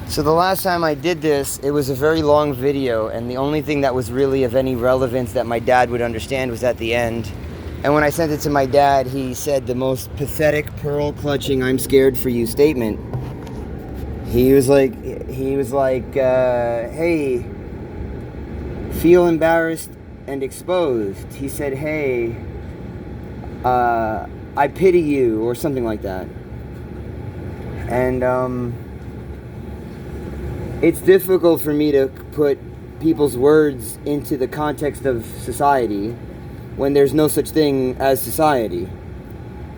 So the last time I did this, it was a very long video, and the only thing that was really of any relevance that my dad would understand was at the end. And when I sent it to my dad, he said the most pathetic, pearl-clutching, "I'm scared for you" statement. He was like, hey, feel embarrassed and exposed. He said, hey, I pity you, or something like that. And, it's difficult for me to put people's words into the context of society when there's no such thing as society.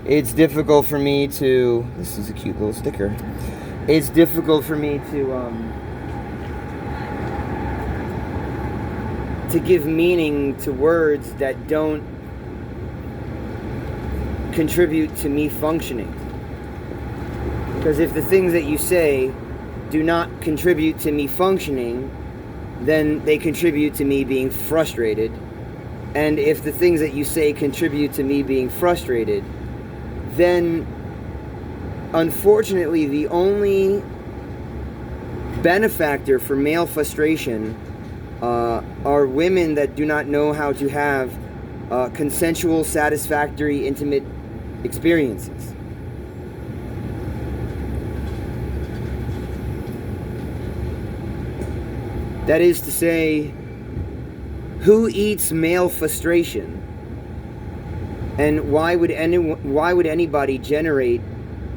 It's difficult for me to... This is a cute little sticker. It's difficult for me to give meaning to words that don't contribute to me functioning. Because if the things that you say do not contribute to me functioning, then they contribute to me being frustrated. And if the things that you say contribute to me being frustrated, then unfortunately the only benefactor for male frustration are women that do not know how to have consensual, satisfactory, intimate experiences. That is to say, who eats male frustration? And why would anybody generate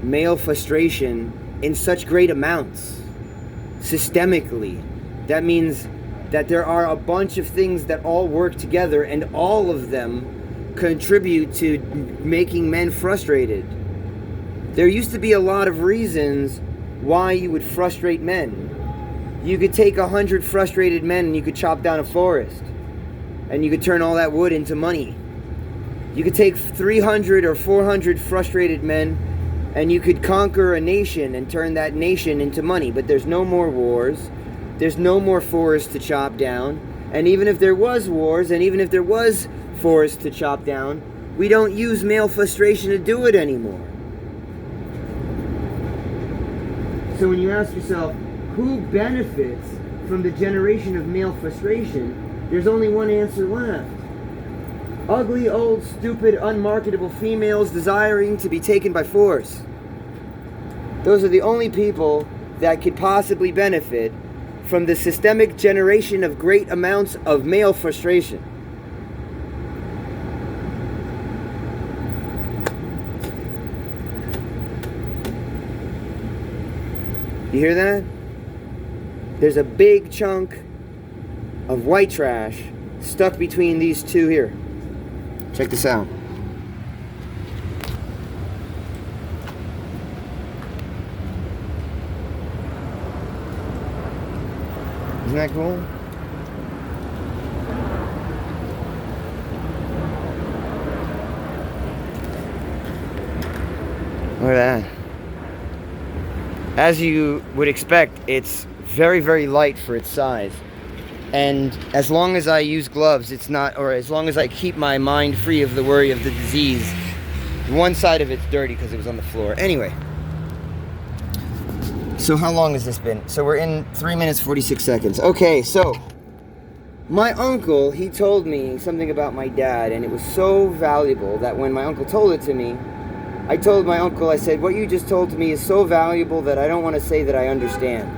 male frustration in such great amounts? Systemically. That means that there are a bunch of things that all work together, and all of them contribute to making men frustrated. There used to be a lot of reasons why you would frustrate men. You could take 100 frustrated men and you could chop down a forest, and you could turn all that wood into money. You could take 300 or 400 frustrated men and you could conquer a nation and turn that nation into money. But there's no more wars. There's no more forests to chop down. And even if there was wars, and even if there was forests to chop down, we don't use male frustration to do it anymore. So when you ask yourself, who benefits from the generation of male frustration, there's only one answer left. Ugly, old, stupid, unmarketable females desiring to be taken by force. Those are the only people that could possibly benefit from the systemic generation of great amounts of male frustration. You hear that? There's a big chunk of white trash stuck between these two here. Check this out. Isn't that cool? Look at that. As you would expect, it's very, very light for its size. And as long as I use gloves, it's not, or as long as I keep my mind free of the worry of the disease, one side of it's dirty because it was on the floor. Anyway. So how long has this been? So we're in 3 minutes, 46 seconds. Okay, so my uncle, he told me something about my dad, and it was so valuable that when my uncle told it to me, I told my uncle, I said, what you just told to me is so valuable that I don't want to say that I understand.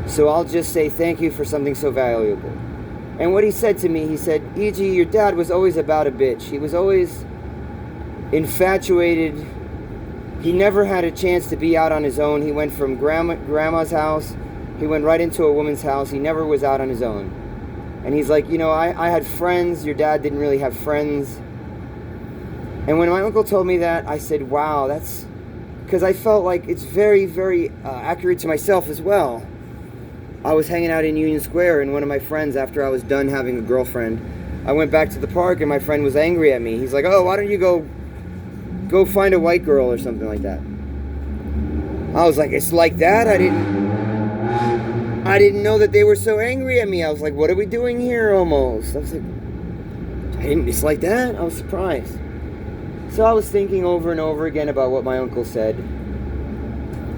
So I'll just say thank you for something so valuable. And what he said to me, he said, E.G., your dad was always about a bitch. He was always infatuated. He never had a chance to be out on his own. He went from grandma's house. He went right into a woman's house. He never was out on his own. And he's like, I had friends. Your dad didn't really have friends. And when my uncle told me that, I said, wow, that's... Because I felt like it's very, very accurate to myself as well. I was hanging out in Union Square, and one of my friends, after I was done having a girlfriend, I went back to the park, and my friend was angry at me. He's like, oh, why don't you go find a white girl or something like that? I was like, it's like that? I didn't know that they were so angry at me. I was like, what are we doing here almost? I was like, it's like that? I was surprised. So I was thinking over and over again about what my uncle said.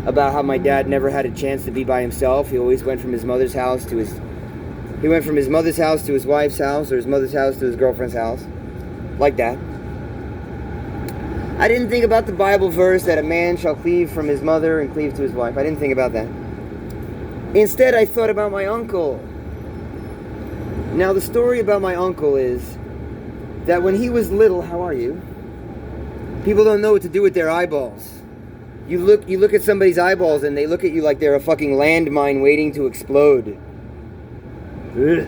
about how my dad never had a chance to be by himself. He always went from his mother's house to his wife's house, or his mother's house to his girlfriend's house. Like that. I didn't think about the Bible verse that a man shall cleave from his mother and cleave to his wife. I didn't think about that. Instead, I thought about my uncle. Now, the story about my uncle is that when he was little, how are you? People don't know what to do with their eyeballs. You look at somebody's eyeballs and they look at you like they're a fucking landmine waiting to explode. Ugh.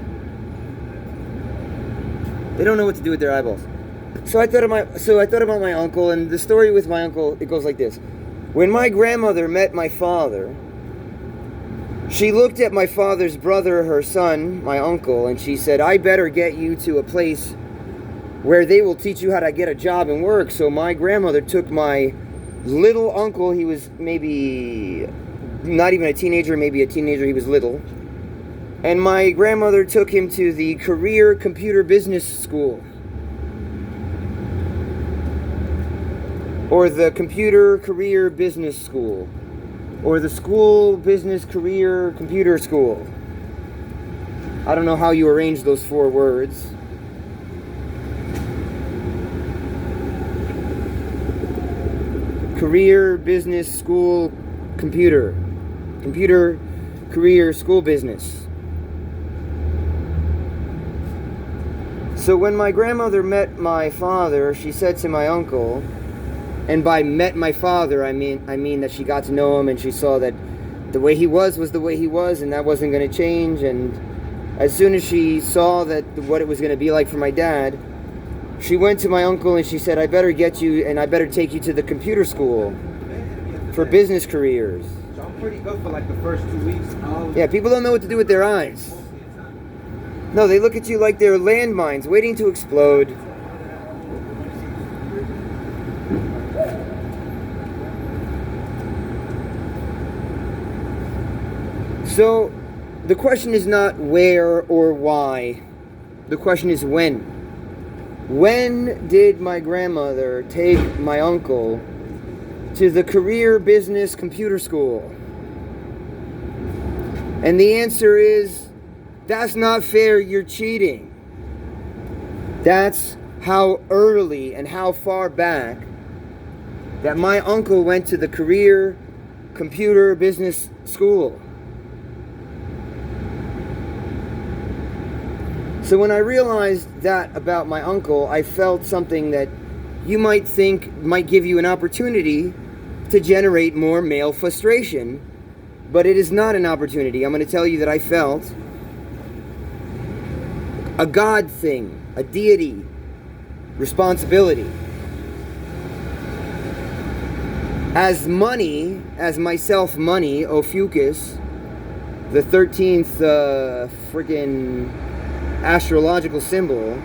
They don't know what to do with their eyeballs. So I thought about my uncle, and the story with my uncle, it goes like this. When my grandmother met my father, she looked at my father's brother, her son, my uncle, and she said, "I better get you to a place where they will teach you how to get a job and work." So my grandmother took my little uncle, he was maybe not even a teenager, maybe a teenager, he was little. And my grandmother took him to the Career Computer Business School. Or the Computer Career Business School. Or the School Business Career Computer School. I don't know how you arrange those 4 words. Career Business School Computer. Computer Career School Business. So when my grandmother met my father, she said to my uncle, and by met my father, I mean that she got to know him and she saw that the way he was the way he was, and that wasn't going to change. And as soon as she saw that what it was going to be like for my dad, she went to my uncle and she said, "I better get you, and I better take you to the computer school for business careers." So I'm pretty good for like the first 2 weeks. Yeah, people don't know what to do with their eyes. No, they look at you like they're landmines waiting to explode. So, the question is not where or why. The question is when. When did my grandmother take my uncle to the Career Business Computer School? And the answer is, that's not fair, you're cheating. That's how early and how far back that my uncle went to the Career Computer Business School. So when I realized that about my uncle, I felt something that you might think might give you an opportunity to generate more male frustration, but it is not an opportunity. I'm going to tell you that I felt a God thing, a deity, responsibility. As money, as myself money, Ophiuchus, the 13th friggin' astrological symbol,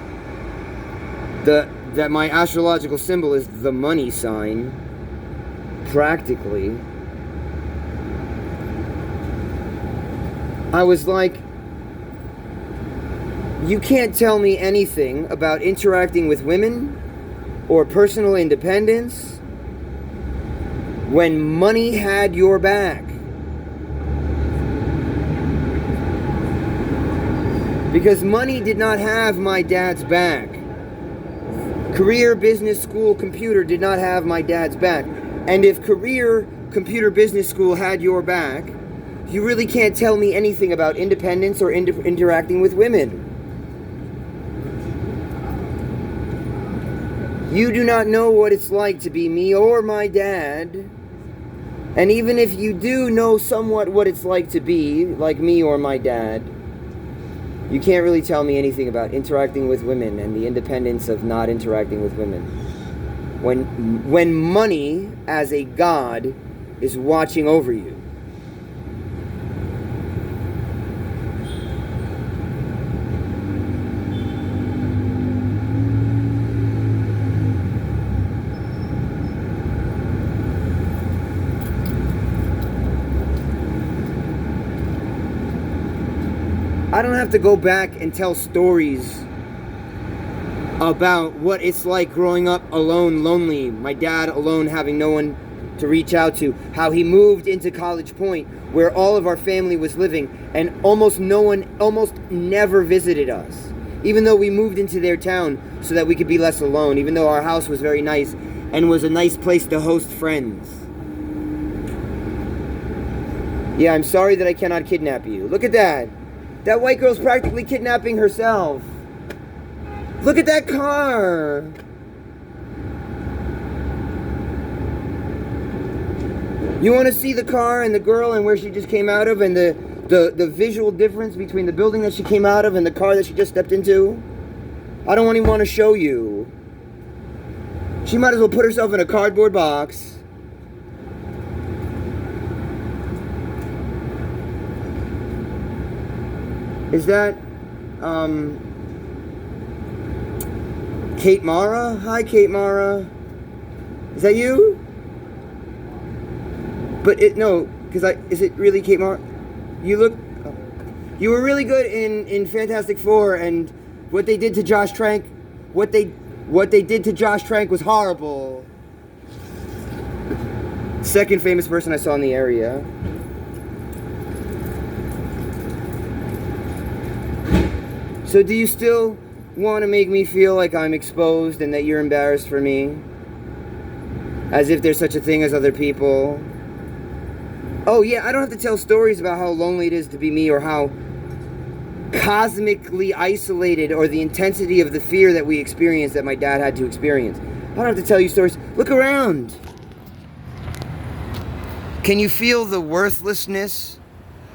that my astrological symbol is the money sign, practically. I was like, you can't tell me anything about interacting with women or personal independence when money had your back. Because money did not have my dad's back. Career Business School Computer did not have my dad's back. And if Career Computer Business School had your back, you really can't tell me anything about independence or interacting with women. You do not know what it's like to be me or my dad. And even if you do know somewhat what it's like to be like me or my dad, you can't really tell me anything about interacting with women and the independence of not interacting with women. When money, as a god, is watching over you. I don't have to go back and tell stories about what it's like growing up alone, lonely. My dad alone, having no one to reach out to. How he moved into College Point, where all of our family was living, and almost never visited us. Even though we moved into their town so that we could be less alone, even though our house was very nice and was a nice place to host friends. Yeah, I'm sorry that I cannot kidnap you. Look at that. That white girl's practically kidnapping herself. Look at that car. You want to see the car and the girl and where she just came out of, and the visual difference between the building that she came out of and the car that she just stepped into? I don't even want to show you. She might as well put herself in a cardboard box. Is that, Kate Mara? Hi, Kate Mara. Is that you? But is it really Kate Mara? You were really good in Fantastic Four, and what they did to Josh Trank, what they did to Josh Trank was horrible. Second famous person I saw in the area. So do you still want to make me feel like I'm exposed and that you're embarrassed for me? As if there's such a thing as other people? Oh yeah, I don't have to tell stories about how lonely it is to be me, or how cosmically isolated, or the intensity of the fear that we experienced that my dad had to experience. I don't have to tell you stories. Look around. Can you feel the worthlessness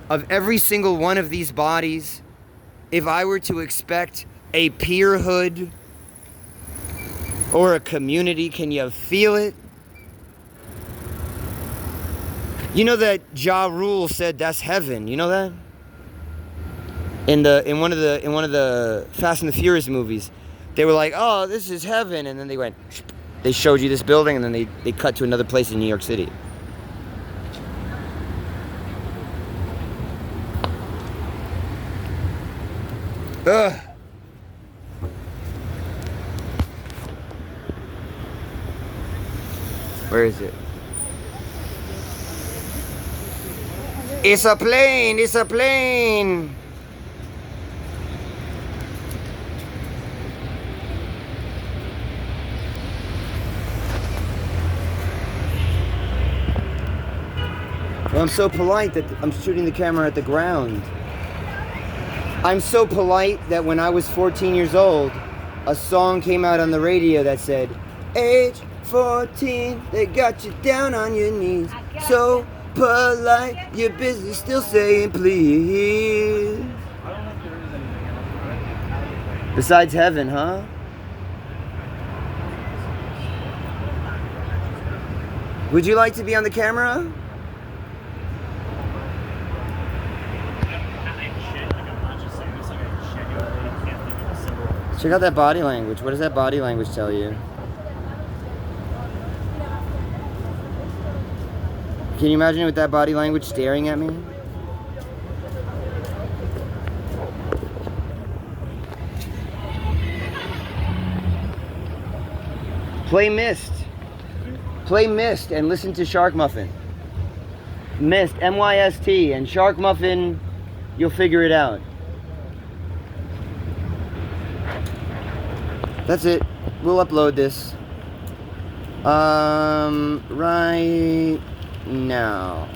of every single one of these bodies if I were to expect a peerhood or a community? Can you feel it? You know that Ja Rule said that's heaven. You know that? In one of the Fast and the Furious movies, they were like, "Oh, this is heaven," and then they showed you this building, and then they cut to another place in New York City. Ugh. Where is it? It's a plane! It's a plane! Well, I'm so polite that I'm shooting the camera at the ground. I'm so polite that when I was 14 years old, a song came out on the radio that said, age 14, they got you down on your knees. So polite, you're busy still saying please. Besides heaven, huh? Would you like to be on the camera? Check out that body language. What does that body language tell you? Can you imagine with that body language staring at me? Play Mist. Play Mist and listen to Shark Muffin. Mist, M-Y-S-T, and Shark Muffin, you'll figure it out. That's it. We'll upload this. Right now.